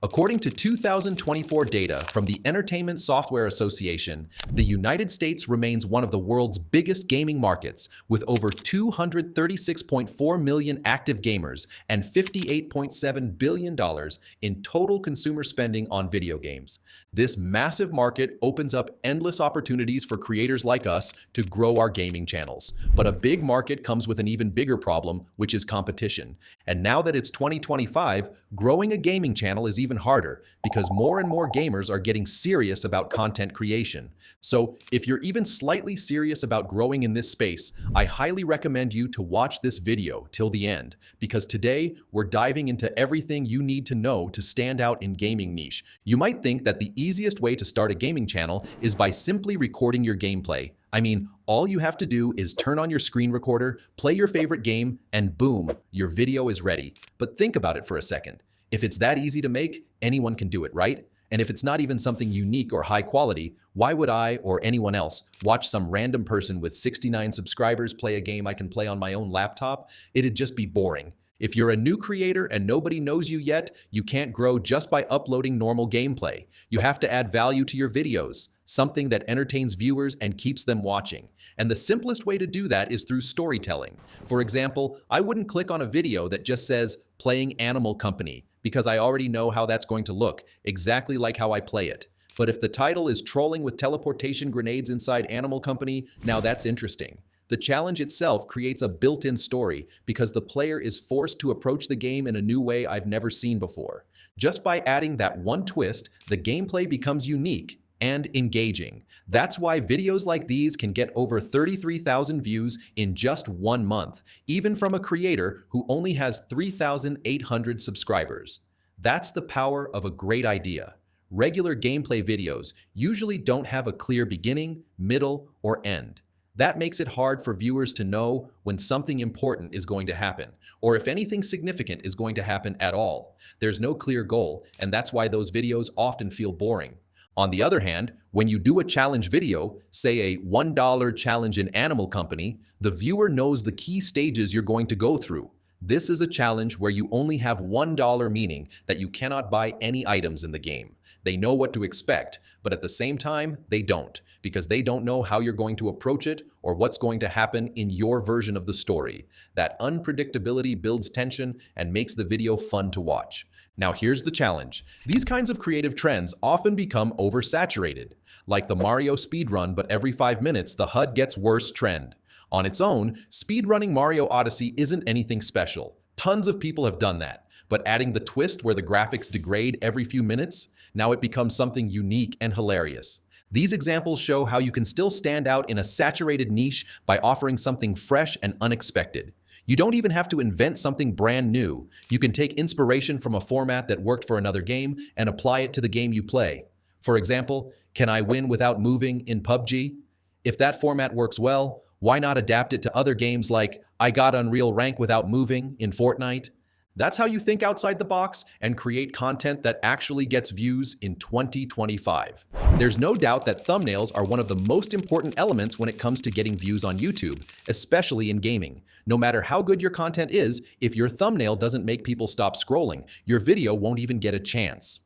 According to 2024 data from the Entertainment Software Association, the United States remains one of the world's biggest gaming markets, with over 236.4 million active gamers and $58.7 billion in total consumer spending on video games. This massive market opens up endless opportunities for creators like us to grow our gaming channels. But a big market comes with an even bigger problem, which is competition. And now that it's 2025, growing a gaming channel is even harder because more and more gamers are getting serious about content creation. So if you're even slightly serious about growing in this space, I highly recommend you to watch this video till the end, because today we're diving into everything you need to know to stand out in gaming niche. You might think that the easiest way to start a gaming channel is by simply recording your gameplay. I mean, all you have to do is turn on your screen recorder, play your favorite game, and boom, your video is ready. But think about it for a second. If it's that easy to make, anyone can do it, right? And if it's not even something unique or high quality, why would I or anyone else watch some random person with 69 subscribers play a game I can play on my own laptop? It'd just be boring. If you're a new creator and nobody knows you yet, you can't grow just by uploading normal gameplay. You have to add value to your videos, something that entertains viewers and keeps them watching. And the simplest way to do that is through storytelling. For example, I wouldn't click on a video that just says, "Playing Animal Company," because I already know how that's going to look, exactly like how I play it. But if the title is "Trolling with Teleportation Grenades Inside Animal Company," now that's interesting. The challenge itself creates a built-in story because the player is forced to approach the game in a new way I've never seen before. Just by adding that one twist, the gameplay becomes unique and engaging. That's why videos like these can get over 33,000 views in just 1 month, even from a creator who only has 3,800 subscribers. That's the power of a great idea. Regular gameplay videos usually don't have a clear beginning, middle, or end. That makes it hard for viewers to know when something important is going to happen, or if anything significant is going to happen at all. There's no clear goal, and that's why those videos often feel boring. On the other hand, when you do a challenge video, say a $1 challenge in Animal Company, the viewer knows the key stages you're going to go through. This is a challenge where you only have $1, meaning that you cannot buy any items in the game. They know what to expect, but at the same time, they don't, because they don't know how you're going to approach it or what's going to happen in your version of the story. That unpredictability builds tension and makes the video fun to watch. Now here's the challenge. These kinds of creative trends often become oversaturated, like the Mario speedrun but every 5 minutes the HUD gets worse trend. On its own, speedrunning Mario Odyssey isn't anything special. Tons of people have done that. But adding the twist where the graphics degrade every few minutes, now it becomes something unique and hilarious. These examples show how you can still stand out in a saturated niche by offering something fresh and unexpected. You don't even have to invent something brand new. You can take inspiration from a format that worked for another game and apply it to the game you play. For example, "Can I win without moving" in PUBG? If that format works well, why not adapt it to other games like "I got Unreal Rank without moving" in Fortnite? That's how you think outside the box and create content that actually gets views in 2025. There's no doubt that thumbnails are one of the most important elements when it comes to getting views on YouTube, especially in gaming. No matter how good your content is, if your thumbnail doesn't make people stop scrolling, your video won't even get a chance.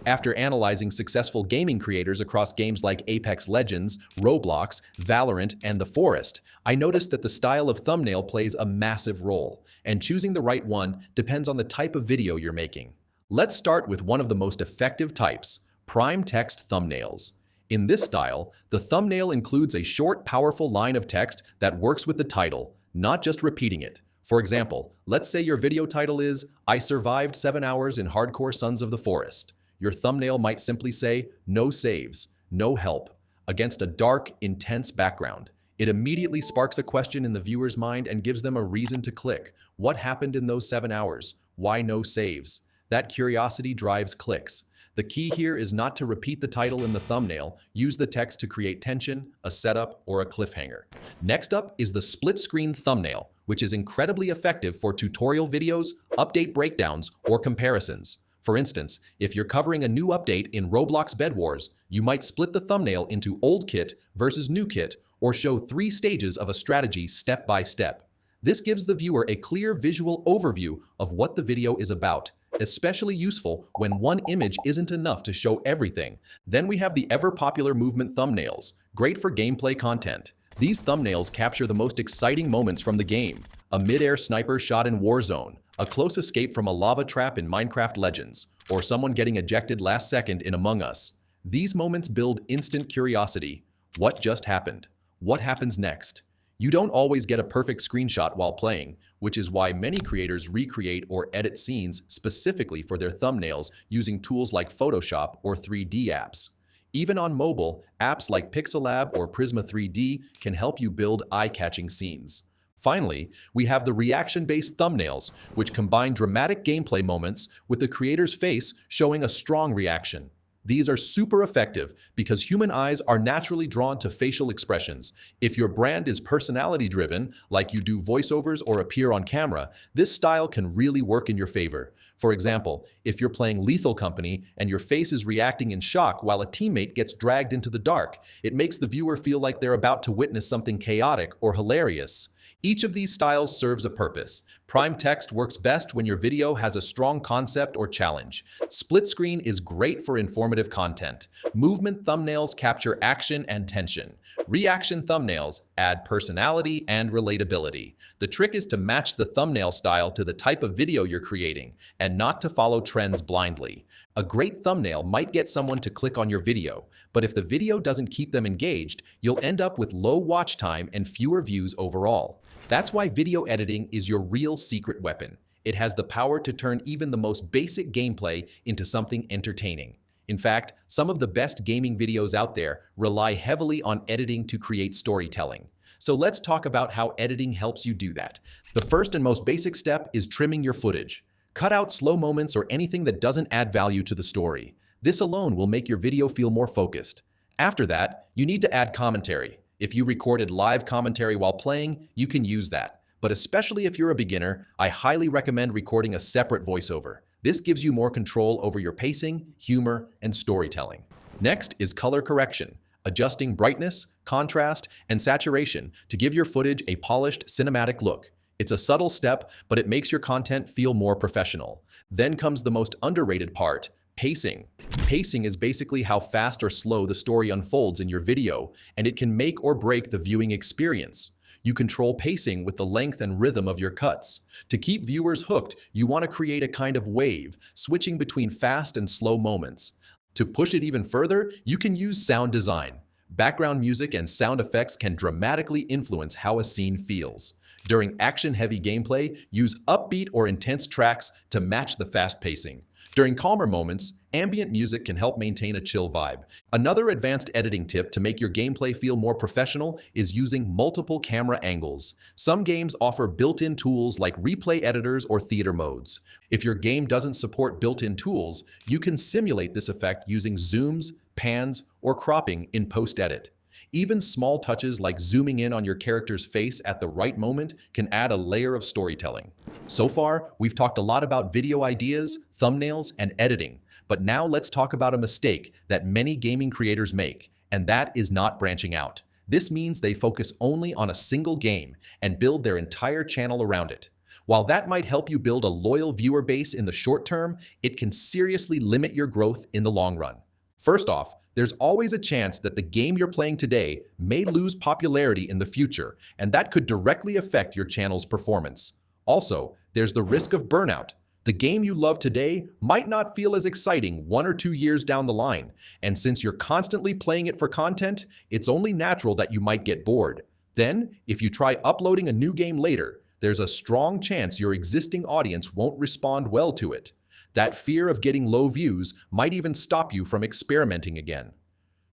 After analyzing successful gaming creators across games like Apex Legends, Roblox, Valorant, and The Forest, I noticed that the style of thumbnail plays a massive role, and choosing the right one depends on the type of video you're making. Let's start with one of the most effective types, prime text thumbnails. In this style, the thumbnail includes a short, powerful line of text that works with the title, not just repeating it. For example, let's say your video title is "I survived 7 hours in Hardcore Sons of the Forest." Your thumbnail might simply say, "No saves, no help," against a dark, intense background. It immediately sparks a question in the viewer's mind and gives them a reason to click. What happened in those 7 hours? Why no saves? That curiosity drives clicks. The key here is not to repeat the title in the thumbnail. Use the text to create tension, a setup, or a cliffhanger. Next up is the split-screen thumbnail, which is incredibly effective for tutorial videos, update breakdowns, or comparisons. For instance, if you're covering a new update in Roblox Bed Wars, you might split the thumbnail into old kit versus new kit, or show 3 stages of a strategy step by step. This gives the viewer a clear visual overview of what the video is about, especially useful when one image isn't enough to show everything. Then we have the ever-popular movement thumbnails, great for gameplay content. These thumbnails capture the most exciting moments from the game. A mid-air sniper shot in Warzone, a close escape from a lava trap in Minecraft Legends, or someone getting ejected last second in Among Us. These moments build instant curiosity. What just happened? What happens next? You don't always get a perfect screenshot while playing, which is why many creators recreate or edit scenes specifically for their thumbnails using tools like Photoshop or 3D apps. Even on mobile, apps like Pixelab or Prisma 3D can help you build eye-catching scenes. Finally, we have the reaction-based thumbnails, which combine dramatic gameplay moments with the creator's face showing a strong reaction. These are super effective because human eyes are naturally drawn to facial expressions. If your brand is personality-driven, like you do voiceovers or appear on camera, this style can really work in your favor. For example, if you're playing Lethal Company and your face is reacting in shock while a teammate gets dragged into the dark, it makes the viewer feel like they're about to witness something chaotic or hilarious. Each of these styles serves a purpose. Prime text works best when your video has a strong concept or challenge. Split screen is great for informative content. Movement thumbnails capture action and tension. Reaction thumbnails add personality and relatability. The trick is to match the thumbnail style to the type of video you're creating and not to follow trends blindly. A great thumbnail might get someone to click on your video, but if the video doesn't keep them engaged, you'll end up with low watch time and fewer views overall. That's why video editing is your real secret weapon. It has the power to turn even the most basic gameplay into something entertaining. In fact, some of the best gaming videos out there rely heavily on editing to create storytelling. So let's talk about how editing helps you do that. The first and most basic step is trimming your footage. Cut out slow moments or anything that doesn't add value to the story. This alone will make your video feel more focused. After that, you need to add commentary. If you recorded live commentary while playing, you can use that. But especially if you're a beginner, I highly recommend recording a separate voiceover. This gives you more control over your pacing, humor, and storytelling. Next is color correction, adjusting brightness, contrast, and saturation to give your footage a polished, cinematic look. It's a subtle step, but it makes your content feel more professional. Then comes the most underrated part, pacing. Pacing is basically how fast or slow the story unfolds in your video, and it can make or break the viewing experience. You control pacing with the length and rhythm of your cuts. To keep viewers hooked, you want to create a kind of wave, switching between fast and slow moments. To push it even further, you can use sound design. Background music and sound effects can dramatically influence how a scene feels. During action-heavy gameplay, use upbeat or intense tracks to match the fast pacing. During calmer moments, ambient music can help maintain a chill vibe. Another advanced editing tip to make your gameplay feel more professional is using multiple camera angles. Some games offer built-in tools like replay editors or theater modes. If your game doesn't support built-in tools, you can simulate this effect using zooms, pans, or cropping in post-edit. Even small touches like zooming in on your character's face at the right moment can add a layer of storytelling. So far, we've talked a lot about video ideas, thumbnails, and editing, but now let's talk about a mistake that many gaming creators make, and that is not branching out. This means they focus only on a single game and build their entire channel around it. While that might help you build a loyal viewer base in the short term, it can seriously limit your growth in the long run. First off, there's always a chance that the game you're playing today may lose popularity in the future, and that could directly affect your channel's performance. Also, there's the risk of burnout. The game you love today might not feel as exciting 1 or 2 years down the line, and since you're constantly playing it for content, it's only natural that you might get bored. Then, if you try uploading a new game later, there's a strong chance your existing audience won't respond well to it. That fear of getting low views might even stop you from experimenting again.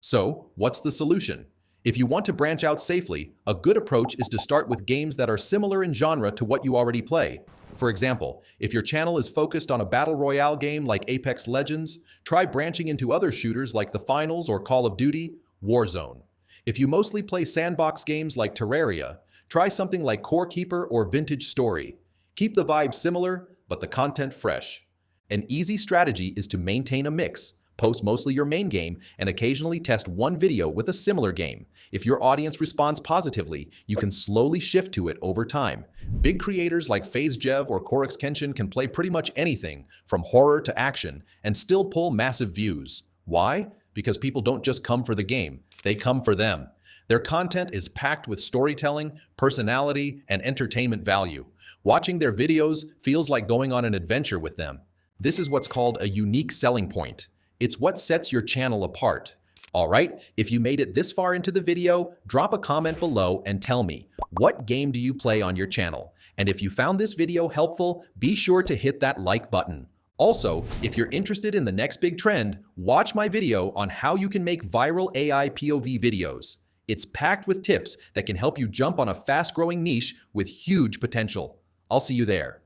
So, what's the solution? If you want to branch out safely, a good approach is to start with games that are similar in genre to what you already play. For example, if your channel is focused on a battle royale game like Apex Legends, try branching into other shooters like The Finals or Call of Duty, Warzone. If you mostly play sandbox games like Terraria, try something like Core Keeper or Vintage Story. Keep the vibe similar, but the content fresh. An easy strategy is to maintain a mix. Post mostly your main game and occasionally test one video with a similar game. If your audience responds positively, you can slowly shift to it over time. Big creators like FaZe Jev or Korix Kenshin can play pretty much anything, from horror to action, and still pull massive views. Why? Because people don't just come for the game, they come for them. Their content is packed with storytelling, personality, and entertainment value. Watching their videos feels like going on an adventure with them. This is what's called a unique selling point. It's what sets your channel apart. Alright, if you made it this far into the video, drop a comment below and tell me, what game do you play on your channel? And if you found this video helpful, be sure to hit that like button. Also, if you're interested in the next big trend, watch my video on how you can make viral AI POV videos. It's packed with tips that can help you jump on a fast-growing niche with huge potential. I'll see you there.